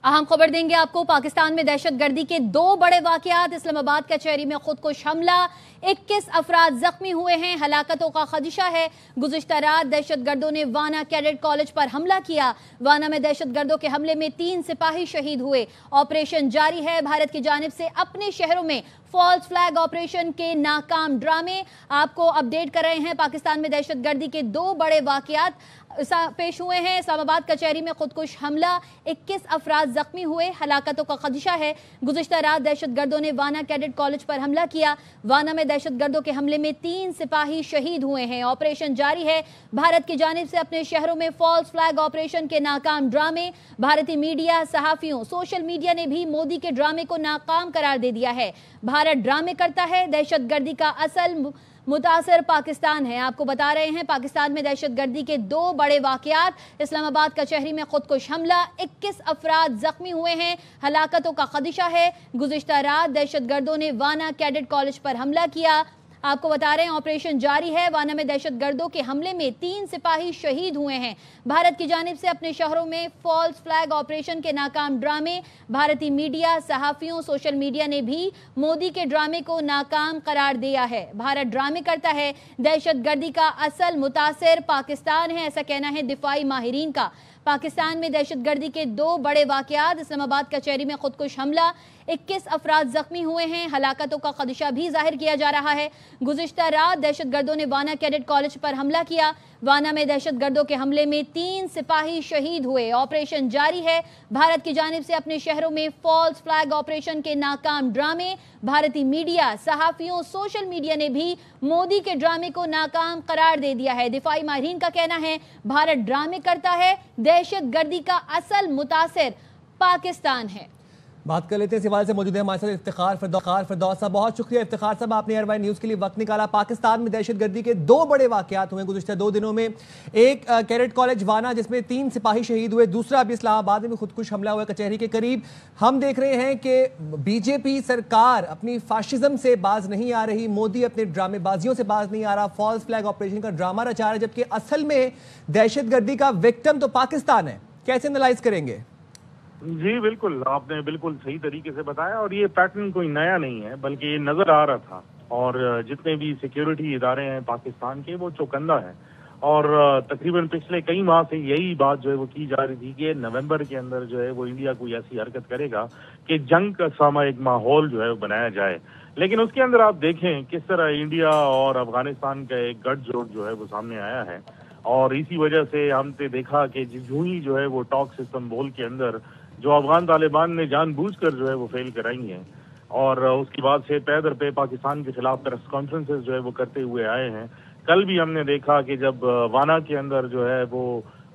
अहम खबर देंगे आपको। पाकिस्तान में दहशत गर्दी के दो बड़े वाकयात। इस्लामाबाद कचहरी में खुदकुश हमला, 21 अफराद जख्मी हुए हैं, हलाकतों का खदशा है। गुज़िश्ता रात दहशत गर्दों ने वाना कैडेट कॉलेज पर हमला किया। वाना में दहशत गर्दों के हमले में 3 सिपाही शहीद हुए। ऑपरेशन जारी है। भारत की जानिब से अपने शहरों में फॉल्स फ्लैग ऑपरेशन के नाकाम ड्रामे आपको अपडेट कर रहे हैं। पाकिस्तान में दहशत गर्दी के दो बड़े वाकयात पेश हुए हैं। इस्लामाबाद कचहरी में खुदकुश हमला, 21 अफराद जख्मी हुए, हलाकतों का खदशा है। गुज़िश्ता रात दहशत गर्दों ने वाना कैडेट कॉलेज पर हमला किया। वाना में दहशत गर्दों के हमले में 3 सिपाही शहीद हुए हैं। ऑपरेशन जारी है। भारत की जानिब से अपने शहरों में फॉल्स फ्लैग ऑपरेशन के नाकाम ड्रामे। भारतीय मीडिया, सहाफियों, सोशल मीडिया ने भी मोदी के ड्रामे को नाकाम करार दे दिया है। भारत ड्रामे करता है, दहशत गर्दी का असल मुतासर पाकिस्तान है। आपको बता रहे हैं पाकिस्तान में दहशत गर्दी के दो बड़े वाकयात। इस्लामाबाद कचहरी में खुदकुश हमला, 21 अफराद जख्मी हुए हैं, हलाकतों का खदशा है। गुज़िश्ता रात दहशत गर्दों ने वाना कैडेट कॉलेज पर हमला किया। आपको बता रहे हैं ऑपरेशन जारी है। वाना में दहशत गर्दों के हमले में 3 सिपाही शहीद हुए हैं। भारत की जानिब से अपने शहरों में फॉल्स फ्लैग ऑपरेशन के नाकाम ड्रामे। भारतीय मीडिया, सहाफियों, सोशल मीडिया ने भी मोदी के ड्रामे को नाकाम करार दिया है। भारत ड्रामे करता है, दहशत गर्दी का असल मुतासिर पाकिस्तान है, ऐसा कहना है दिफाई माहिरीन का। पाकिस्तान में दहशत गर्दी के दो बड़े वाकयात। इस्लामाबाद कचहरी में खुदकुश हमला, 21 अफराद जख्मी हुए हैं, हलाकतों का खदशा भी जाहिर किया जा रहा है। गुज़िश्ता रात दहशत गर्दों ने वाना कैडेट कॉलेज पर हमला किया। वाना में दहशत गर्दों के हमले में 3 सिपाही शहीद हुए। ऑपरेशन जारी है। भारत की जानिब से अपने शहरों में फॉल्स फ्लैग ऑपरेशन के नाकाम ड्रामे। भारतीय मीडिया, सहाफियों, सोशल मीडिया ने भी मोदी के ड्रामे को नाकाम करार दे दिया है। दिफाई माहिरीन का कहना है भारत ड्रामे करता है, दहशत गर्दी का असल मुतासिर पाकिस्तान है। बात कर लेते हैं इस हवाले से। मौजूद है हमारे साथ इफ्तिखार फिरदौस साहब। बहुत शुक्रिया इफ्तिखार साहब, आपने एयरवाइन न्यूज़ के लिए वक्त निकाला। पाकिस्तान में दहशत गर्दी के दो बड़े वाकयात हुए गुज़िश्ता 2 दिनों में। एक कैडेट कॉलेज वाना जिसमें 3 सिपाही शहीद हुए, दूसरा अभी इस्लामाबाद में खुदकुश हमला हुआ कचहरी के करीब। हम देख रहे हैं कि बीजेपी सरकार अपनी फाशिज्म से बाज नहीं आ रही, मोदी अपने ड्रामेबाजियों से बाज नहीं आ रहा, फॉल्स फ्लैग ऑपरेशन का ड्रामा रचा रहा है, जबकि असल में दहशत गर्दी का विक्टिम तो पाकिस्तान है। कैसे एनालाइज करेंगे? जी बिल्कुल, आपने बिल्कुल सही तरीके से बताया और ये पैटर्न कोई नया नहीं है, बल्कि ये नजर आ रहा था। और जितने भी सिक्योरिटी इदारे हैं पाकिस्तान के, वो चौकन्ना है। और तकरीबन पिछले कई माह से यही बात जो है वो की जा रही थी कि नवंबर के अंदर जो है वो इंडिया कोई ऐसी हरकत करेगा कि जंग का सामयिक माहौल जो है वो बनाया जाए। लेकिन उसके अंदर आप देखें किस तरह इंडिया और अफगानिस्तान का एक गठजोड़ जो है वो सामने आया है। और इसी वजह से हमने देखा कि जो ही जो है वो टॉक सिस्टम बोल के अंदर जो अफगान तालिबान ने जानबूझकर जो है वो फेल कराई हैं, और उसके बाद से पैदर पे पाकिस्तान के खिलाफ प्रेस कॉन्फ्रेंसेस जो है वो करते हुए आए हैं। कल भी हमने देखा कि जब वाना के अंदर जो है वो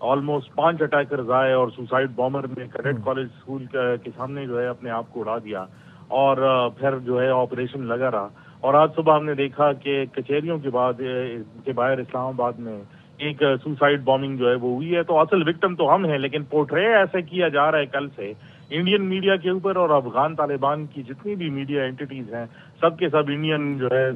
ऑलमोस्ट 5 अटैकर्स आए और सुसाइड बॉम्बर ने कैडेट कॉलेज स्कूल के सामने जो है अपने आप को उड़ा दिया, और फिर जो है ऑपरेशन लगा रहा। और आज सुबह हमने देखा कि कचहरियों के बाद के बाहर इस्लामाबाद में एक सुसाइड बॉम्बिंग जो है वो हुई है। तो असल विक्टिम तो हम हैं, लेकिन पोर्ट्रे ऐसे किया जा रहा है कल से इंडियन मीडिया के ऊपर, और अफगान तालिबान की जितनी भी मीडिया एंटिटीज हैं सब के सब इंडियन जो है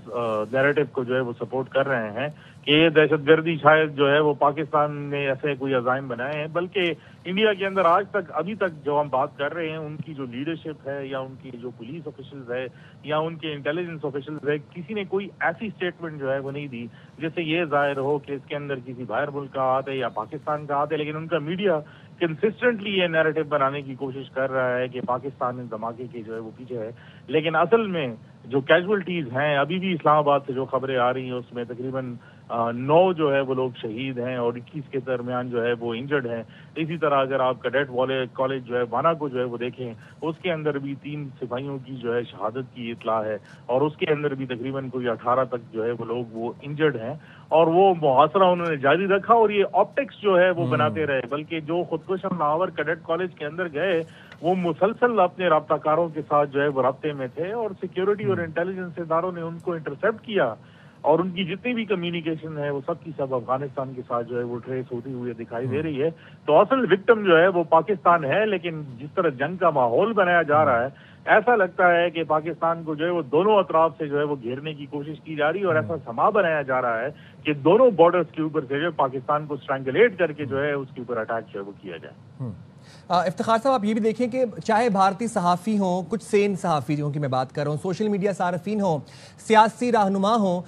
नैरेटिव को जो है वो सपोर्ट कर रहे हैं कि ये दहशतगर्दी शायद जो है वो पाकिस्तान ने ऐसे कोई अज़ाइम बनाए हैं। बल्कि इंडिया के अंदर आज तक, अभी तक जो हम बात कर रहे हैं, उनकी जो लीडरशिप है या उनकी जो पुलिस ऑफिशियल्स है या उनके इंटेलिजेंस ऑफिशियल्स है, किसी ने कोई ऐसी स्टेटमेंट जो है वो नहीं दी जिससे ये जाहिर हो कि इसके अंदर किसी बाहर मुल्क का हाथ है या पाकिस्तान का हाथ है। लेकिन उनका मीडिया कंसिस्टेंटली ये नैरेटिव बनाने की कोशिश कर रहा है कि पाकिस्तान इस धमाके के जो है वो पीछे है। लेकिन असल में जो कैजुअल्टीज हैं, अभी भी इस्लामाबाद से जो खबरें आ रही हैं उसमें तकरीबन 9 जो है वो लोग शहीद हैं और 21 के दरमियान जो है वो इंजर्ड हैं। इसी तरह अगर आप कैडेट कॉलेज जो है वाना को जो है वो देखें, उसके अंदर भी 3 सिपाहियों की जो है शहादत की इतला है, और उसके अंदर भी तकरीबन कोई 18 तक जो है वो लोग वो इंजर्ड हैं। और वो मुहासरा उन्होंने जारी रखा और ये ऑप्टिक्स जो है वो बनाते रहे। बल्कि जो खुदकुश हमलावर कैडेट कॉलेज के अंदर गए वो मुसलसल अपने राब्ताकारों के साथ जो है वो राब्ते में थे, और सिक्योरिटी और इंटेलिजेंस इदारों ने उनको इंटरसेप्ट किया, और उनकी जितनी भी कम्युनिकेशन है वो सब की सब अफगानिस्तान के साथ जो है वो ट्रेस होती हुई दिखाई दे रही है। तो असल विक्टिम जो है वो पाकिस्तान है, लेकिन जिस तरह जंग का माहौल बनाया जा रहा है, ऐसा लगता है कि पाकिस्तान को जो है वो दोनों अतराफ से जो है वो घेरने की कोशिश की जा रही है, और ऐसा समा बनाया जा रहा है कि दोनों बॉर्डर्स के ऊपर से जो पाकिस्तान को स्ट्रैंगुलेट करके जो है उसके ऊपर अटैक जो है वो किया जाए। इफ्तिखार साहब, आप ये भी देखें कि चाहे भारतीय सहाफ़ी हों, कुछ सेन सहाफ़ी जिनकी मैं बात कर रहा हूँ, सोशल मीडिया सारफीन हों, सियासी रहनुमा हों,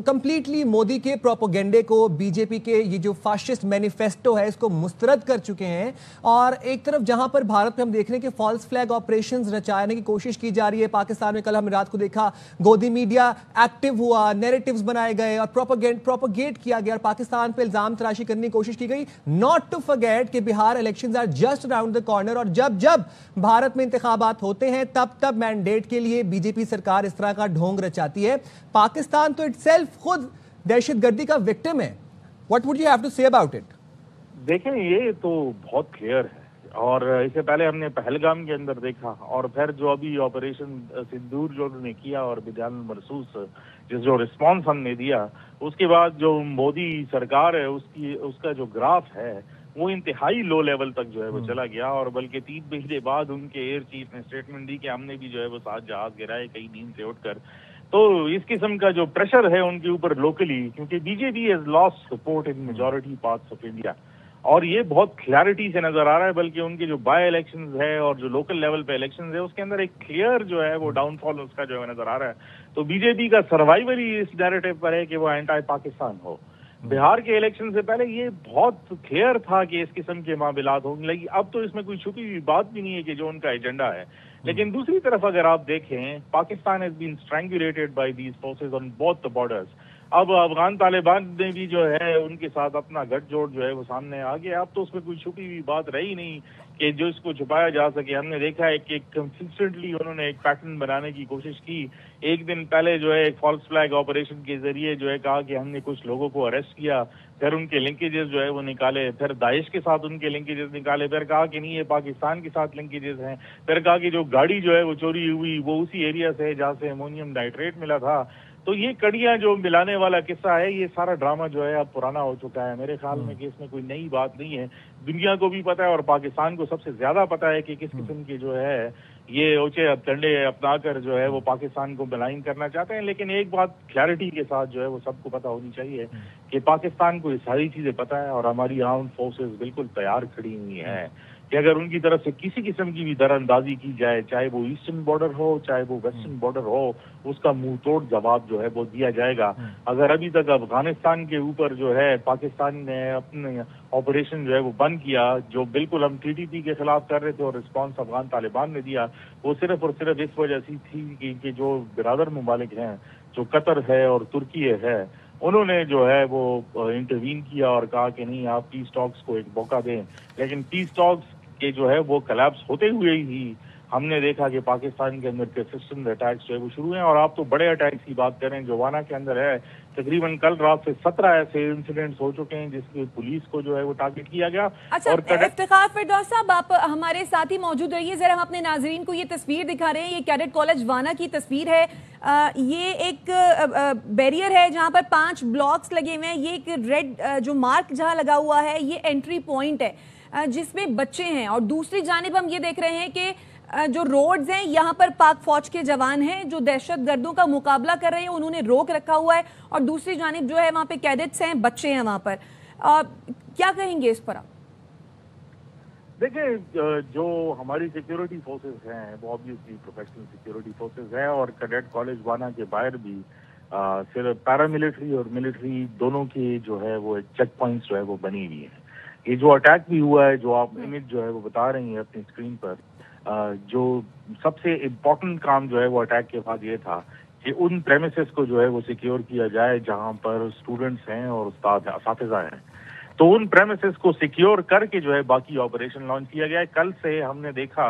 कंप्लीटली मोदी के प्रोपोगेंडे को, बीजेपी के ये जो फाशिस्ट मैनिफेस्टो है इसको मुस्तरद कर चुके हैं। और एक तरफ जहाँ पर भारत में हम देख रहे हैं कि फॉल्स फ्लैग ऑपरेशंस रचाने की कोशिश की जा रही है पाकिस्तान में। कल हमने रात को देखा गोदी मीडिया एक्टिव हुआ, नैरेटिव्स बनाए गए और प्रोपोगेट किया गया और पाकिस्तान पे इल्जाम तराशी करने की कोशिश की गई। नॉट टू फॉरगेट कि Bihar elections are just around the corner, और जब जब भारत में इंतखाबात होते हैं तब तब मैंडेट के लिए बीजेपी सरकार इस तरह का ढोंग रचाती है। पाकिस्तान तो इटसेल्फ खुद दहशतगर्दी का विक्टिम है। What would you have to say about it? देखें, ये तो बहुत क्लियर है, और इससे पहले हमने पहलगाम के अंदर देखा, और फिर जो अभी ऑपरेशन सिंदूर जो उन्होंने किया और बिदान मरसूस जो रिस्पांस हमने दिया, उसके बाद जो मोदी सरकार है उसका जो ग्राफ है वो इंतहाई लो लेवल तक जो है वो चला गया। और बल्कि 3 महीने बाद उनके एयर चीफ ने स्टेटमेंट दी कि हमने भी जो है वो 7 जहाज गिराए कई नींद से उठकर। तो इस किस्म का जो प्रेशर है उनके ऊपर लोकली, क्योंकि BJP has lost support in majority parts of India, और ये बहुत क्लैरिटी से नजर आ रहा है। बल्कि उनके जो बाय इलेक्शंस है और जो लोकल लेवल पे इलेक्शंस है उसके अंदर एक क्लियर जो है वो डाउनफॉल उसका जो है नजर आ रहा है। तो बीजेपी का सर्वाइवल ही इस नैरेटिव पर है कि वो एंटी पाकिस्तान हो। बिहार के इलेक्शन से पहले ये बहुत क्लियर था कि इस किस्म के मामलात होंगे, लेकिन अब तो इसमें कोई छुपी हुई बात भी नहीं है कि जो उनका एजेंडा है। लेकिन दूसरी तरफ अगर आप देखें, Pakistan has been strangulated by these forces on both the borders. अब अफगान तालिबान ने भी जो है उनके साथ अपना गठजोड़ जो है वो सामने आ गया। अब तो उसमें कोई छुपी हुई बात रही नहीं कि जो इसको छुपाया जा सके। हमने देखा है कि कंसिस्टेंटली उन्होंने एक पैटर्न बनाने की कोशिश की। एक दिन पहले जो है एक फॉल्स फ्लैग ऑपरेशन के जरिए जो है कहा कि हमने कुछ लोगों को अरेस्ट किया, फिर उनके लिंकेजेस जो है वो निकाले, फिर दाइश के साथ उनके लिंकेजेस निकाले, फिर कहा कि नहीं ये पाकिस्तान के साथ लिंकेजेस हैं, फिर कहा कि जो गाड़ी जो है वो चोरी हुई वो उसी एरिया से है जहाँ से अमोनियम नाइट्रेट मिला था। तो ये कड़ियां जो मिलाने वाला किस्सा है, ये सारा ड्रामा जो है अब पुराना हो चुका है। मेरे ख्याल में कि इसमें कोई नई बात नहीं है। दुनिया को भी पता है और पाकिस्तान को सबसे ज्यादा पता है कि किस किस्म की जो है ये ऊंचे हथकंडे अपनाकर जो है वो पाकिस्तान को मलाइन करना चाहते हैं। लेकिन एक बात क्लैरिटी के साथ जो है वो सबको पता होनी चाहिए कि पाकिस्तान को ये सारी चीजें पता है, और हमारी आर्म्ड फोर्सेस बिल्कुल तैयार खड़ी हुई हैं कि अगर उनकी तरफ से किसी किस्म की भी दरअंदाजी की जाए, चाहे वो ईस्टर्न बॉर्डर हो चाहे वो वेस्टर्न बॉर्डर हो, उसका मुंह तोड़ जवाब जो है वो दिया जाएगा। अगर अभी तक अफगानिस्तान के ऊपर जो है पाकिस्तान ने अपने ऑपरेशन जो है वो बंद किया, जो बिल्कुल हम टीटीपी के खिलाफ कर रहे थे और रिस्पांस अफगान तालिबान ने दिया, वो सिर्फ और सिर्फ इस वजह से थी कि जो बिरादर ममालिक हैं, जो कतर है और तुर्की है, उन्होंने जो है वो इंटरवीन किया और कहा कि नहीं आप पीस टॉक्स को एक मौका दें। लेकिन पीस टॉक्स के जो है वो कोलैप्स होते हुए ही हमने देखा कि पाकिस्तान के अंदर कंसिस्टेंट अटैक्स जो है वो शुरू हैं। और आप तो बड़े अटैक्स की बात करें जो वाना के अंदर है, तकरीबन कल रात से 17 ऐसे इंसिडेंट्स हो चुके हैं जिसमें पुलिस को जो है वो टारगेट किया गया। अच्छा, और इफ्तिखार फिरदौस साहब, आप हमारे साथ ही मौजूद रहिए। जरा हम अपने नाजरीन को ये तस्वीर दिखा रहे हैं, ये कैडेट कॉलेज वाना की तस्वीर है। ये एक बैरियर है जहां पर 5 ब्लॉक्स लगे हुए हैं। ये एक रेड जो मार्क जहां लगा हुआ है ये एंट्री पॉइंट है जिसमें बच्चे हैं, और दूसरी जानिब हम ये देख रहे हैं कि जो रोड्स हैं यहाँ पर पाक फौज के जवान हैं जो दहशत गर्दों का मुकाबला कर रहे हैं, उन्होंने रोक रखा हुआ है, और दूसरी जानिब जो है वहाँ पे कैडेट्स हैं, बच्चे हैं वहाँ पर। क्या कहेंगे इस पर आप? देखिए, जो हमारी सिक्योरिटी फोर्सेस हैं वो ऑब्वियसली प्रोफेशनल सिक्योरिटी फोर्सेस हैं, और कैडेट कॉलेज वाना के बाहर भी सिर्फ पैरामिलिट्री और मिलिट्री दोनों की जो है वो चेक पॉइंट्स जो है वो बनी हुई है। ये जो अटैक भी हुआ है, जो आप इमेज जो है वो बता रही हैं अपनी स्क्रीन पर, जो सबसे इम्पोर्टेंट काम जो है वो अटैक के बाद ये था कि उन प्रेमिसेस को जो है वो सिक्योर किया जाए जहां पर स्टूडेंट्स हैं और असातिज़ा हैं। तो उन प्रेमिसेस को सिक्योर करके जो है बाकी ऑपरेशन लॉन्च किया गया है। कल से हमने देखा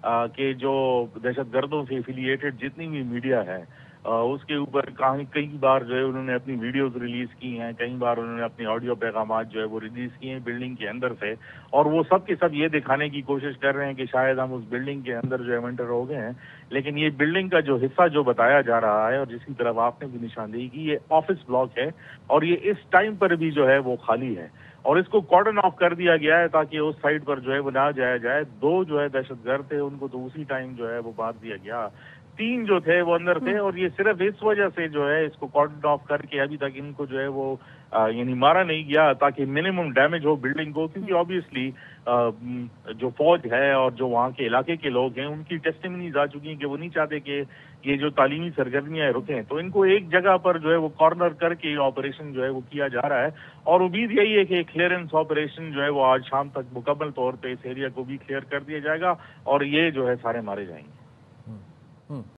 कि जो दहशतगर्दों से एफिलिएटेड जितनी भी मीडिया है उसके ऊपर कई बार जो है उन्होंने अपनी वीडियोस रिलीज की हैं, कई बार उन्होंने अपनी ऑडियो पैगामात जो है वो रिलीज किए हैं बिल्डिंग के अंदर से, और वो सब के सब ये दिखाने की कोशिश कर रहे हैं कि शायद हम उस बिल्डिंग के अंदर जो है एंटर हो गए हैं। लेकिन ये बिल्डिंग का जो हिस्सा जो बताया जा रहा है और जिसकी तरफ आपने भी निशानदेही की, ये ऑफिस ब्लॉक है, और ये इस टाइम पर भी जो है वो खाली है, और इसको कॉर्डन ऑफ कर दिया गया है ताकि उस साइड पर जो है वो ना जाया जाए। 2 जो है दहशतगर्द थे, उनको तो उसी टाइम जो है वो मार दिया गया। 3 جو تھے وہ اندر تھے، اور یہ صرف اس وجہ سے جو ہے اس کو کارڈن آف کر کے ابھی تک ان کو جو ہے وہ یعنی مارا نہیں گیا تاکہ منیمم ڈیمیج ہو بلڈنگ کو، کیونکہ آبویسلی جو فوج ہے اور جو وہاں کے علاقے کے لوگ ہیں ان کی ٹیسٹیمنیز آ چکی ہیں کہ وہ نہیں چاہتے کہ یہ جو تعلیمی سرگرمیاں رکیں، تو ان کو ایک جگہ پر جو ہے وہ کارنر کر کے آپریشن جو ہے وہ کیا جا رہا ہے، اور امید یہی ہے کہ کلیئرنس آپریشن جو ہے وہ آج شام تک مکمل طور پہ اس ایریا کو بھی کلیئر کر دیا جائے گا اور یہ جو ہے سارے مارے جائیں گے۔